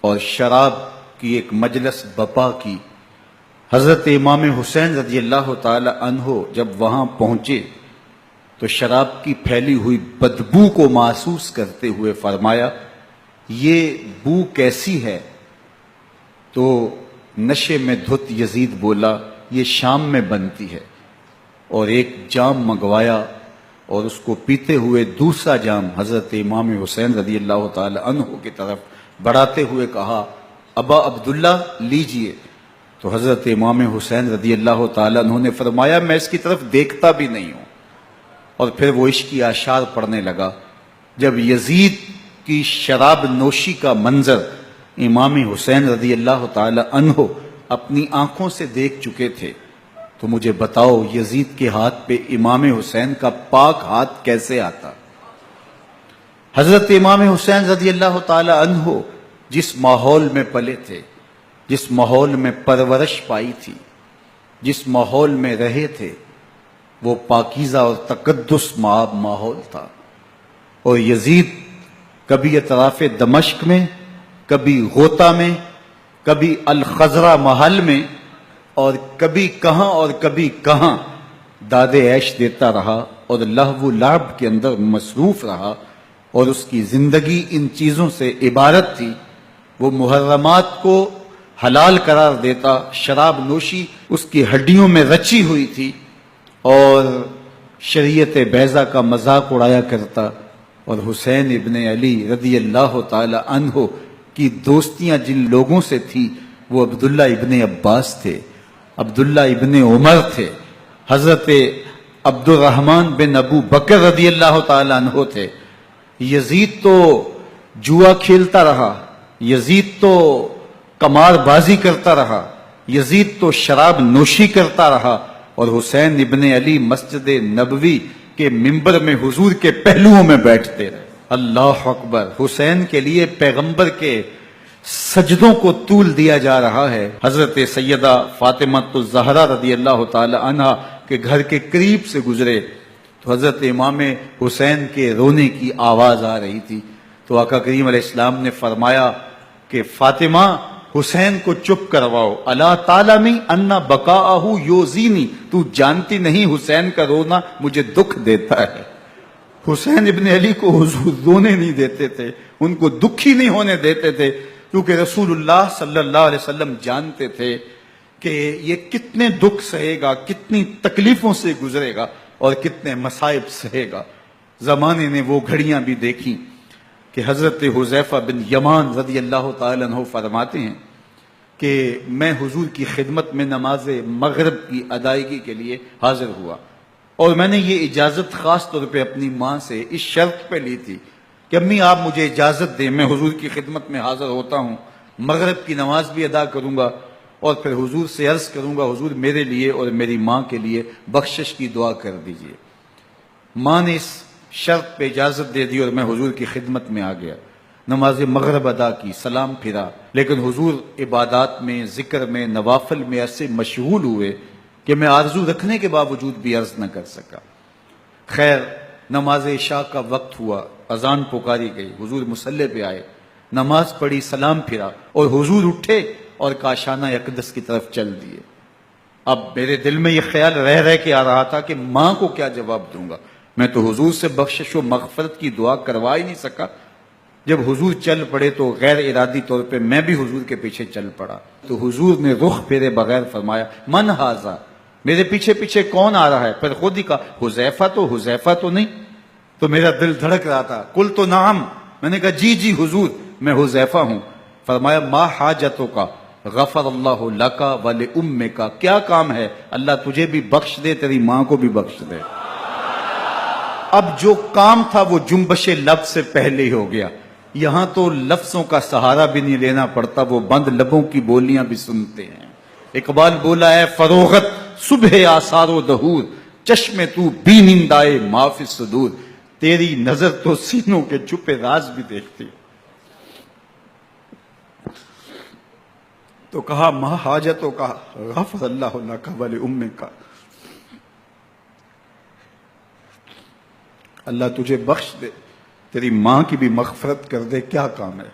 اور شراب کی ایک مجلس بپا کی۔ حضرت امام حسین رضی اللہ تعالی عنہ جب وہاں پہنچے تو شراب کی پھیلی ہوئی بدبو کو محسوس کرتے ہوئے فرمایا یہ بو کیسی ہے؟ تو نشے میں دھت یزید بولا یہ شام میں بنتی ہے، اور ایک جام منگوایا اور اس کو پیتے ہوئے دوسرا جام حضرت امام حسین رضی اللہ تعالی عنہ کی طرف بڑھاتے ہوئے کہا ابا عبداللہ لیجئے۔ تو حضرت امام حسین رضی اللہ تعالی عنہ نے فرمایا میں اس کی طرف دیکھتا بھی نہیں ہوں، اور پھر وہ عشقی اشعار پڑھنے لگا۔ جب یزید کی شراب نوشی کا منظر امام حسین رضی اللہ تعالی عنہ اپنی آنکھوں سے دیکھ چکے تھے تو مجھے بتاؤ یزید کے ہاتھ پہ امام حسین کا پاک ہاتھ کیسے آتا؟ حضرت امام حسین رضی اللہ تعالی عنہ جس ماحول میں پلے تھے، جس ماحول میں پرورش پائی تھی، جس ماحول میں رہے تھے، وہ پاکیزہ اور تقدس ماحول تھا، اور یزید کبھی اطراف دمشق میں، کبھی غوطہ میں، کبھی الخضرہ محل میں، اور کبھی کہاں داد عیش دیتا رہا اور لہو و لعب کے اندر مصروف رہا، اور اس کی زندگی ان چیزوں سے عبارت تھی۔ وہ محرمات کو حلال قرار دیتا، شراب نوشی اس کی ہڈیوں میں رچی ہوئی تھی، اور شریعت بیضا کا مذاق اڑایا کرتا، اور حسین ابن علی رضی اللہ تعالی عنہ کی دوستیاں جن لوگوں سے تھی وہ عبداللہ ابن عباس تھے، عبداللہ ابن عمر تھے، حضرت عبد الرحمن بن ابو بکر رضی اللہ تعالی عنہ تھے۔ یزید تو جوا کھیلتا رہا، یزید تو قمار بازی کرتا رہا، یزید تو شراب نوشی کرتا رہا، اور حسین ابن علی مسجد نبوی کے منبر میں حضور کے پہلوؤں میں بیٹھتے رہے۔ اللہ اکبر! حسین کے لیے پیغمبر کے سجدوں کو طول دیا جا رہا ہے۔ حضرت سیدہ فاطمہ الزہرا رضی اللہ تعالی عنہا کے گھر کے قریب سے گزرے تو حضرت امام حسین کے رونے کی آواز آ رہی تھی، تو آقا کریم علیہ السلام نے فرمایا کہ فاطمہ حسین کو چپ کرواؤ، الا تعلمی ان بقاءہ یوزینی، تو جانتی نہیں حسین کا رونا مجھے دکھ دیتا ہے۔ حسین ابن علی کو حضور رونے نہیں دیتے تھے، ان کو دکھی نہیں ہونے دیتے تھے، کیونکہ رسول اللہ صلی اللہ علیہ وسلم جانتے تھے کہ یہ کتنے دکھ سہے گا، کتنی تکلیفوں سے گزرے گا اور کتنے مصائب سہے گا۔ زمانے نے وہ گھڑیاں بھی دیکھی کہ حضرت حذیفہ بن یمان رضی اللہ تعالی عنہ فرماتے ہیں کہ میں حضور کی خدمت میں نماز مغرب کی ادائیگی کے لیے حاضر ہوا، اور میں نے یہ اجازت خاص طور پہ اپنی ماں سے اس شرط پہ لی تھی کہ امی آپ مجھے اجازت دیں، میں حضور کی خدمت میں حاضر ہوتا ہوں، مغرب کی نماز بھی ادا کروں گا، اور پھر حضور سے عرض کروں گا حضور میرے لیے اور میری ماں کے لیے بخشش کی دعا کر دیجئے۔ ماں نے اس شرط پہ اجازت دے دی اور میں حضور کی خدمت میں آ گیا، نماز مغرب ادا کی، سلام پھرا، لیکن حضور عبادات میں، ذکر میں، نوافل میں ایسے مشغول ہوئے کہ میں آرزو رکھنے کے باوجود بھی عرض نہ کر سکا۔ خیر، نماز عشاء کا وقت ہوا، اذان پکاری گئی، حضور مصلی پہ آئے، نماز پڑھی، سلام پھرا، اور حضور اٹھے اور کاشانہ اقدس کی طرف چل دیے۔ اب میرے دل میں یہ خیال رہ کے آ رہا تھا کہ ماں کو کیا جواب دوں گا، میں تو حضور سے بخشش و مغفرت کی دعا کروا ہی نہیں سکا۔ جب حضور چل پڑے تو غیر ارادی طور پہ میں بھی حضور کے پیچھے چل پڑا، تو حضور نے رخ پھیرے بغیر فرمایا من ھذا، میرے پیچھے پیچھے کون آ رہا ہے؟ پھر خود ہی کہا حذیفہ تو نہیں؟ تو میرا دل دھڑک رہا تھا، قلت نعم، میں نے کہا جی جی حضور میں حذیفہ ہوں۔ فرمایا ما حاجتوں کا غفر اللہ لکا ولأمکا، کیا کام ہے؟ اللہ تجھے بھی بخش دے، تیری ماں کو بھی بخش دے۔ اب جو کام تھا وہ جنبش لب سے پہلے ہی ہو گیا، یہاں تو لفظوں کا سہارا بھی نہیں لینا پڑتا، وہ بند لبوں کی بولیاں بھی سنتے ہیں۔ اقبال بولا ہے فروغت صبح آثار و دہور، چشم تو بینندائے ما فی الصدور، تیری نظر تو سینوں کے چھپے راز بھی دیکھتی۔ تو کہا ما حاجتوں کا غفر اللہ لک ولأمک، اللہ تجھے بخش دے، تیری ماں کی بھی مغفرت کر دے، کیا کام ہے؟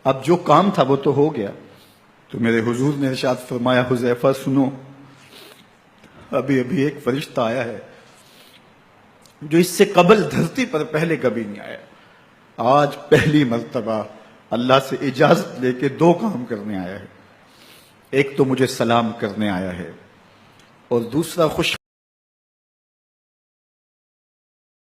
اب جو کام تھا وہ تو ہو گیا. تو میرے حضور نے ارشاد فرمایا حذیفہ سنو، ابھی ابھی ایک فرشتہ آیا ہے جو اس سے قبل دھرتی پر پہلے کبھی نہیں آیا. آج پہلی مرتبہ اللہ سے اجازت لے کے 2 کام کرنے آیا ہے. ایک تو مجھے سلام کرنے آیا ہے، اور دوسرا خوش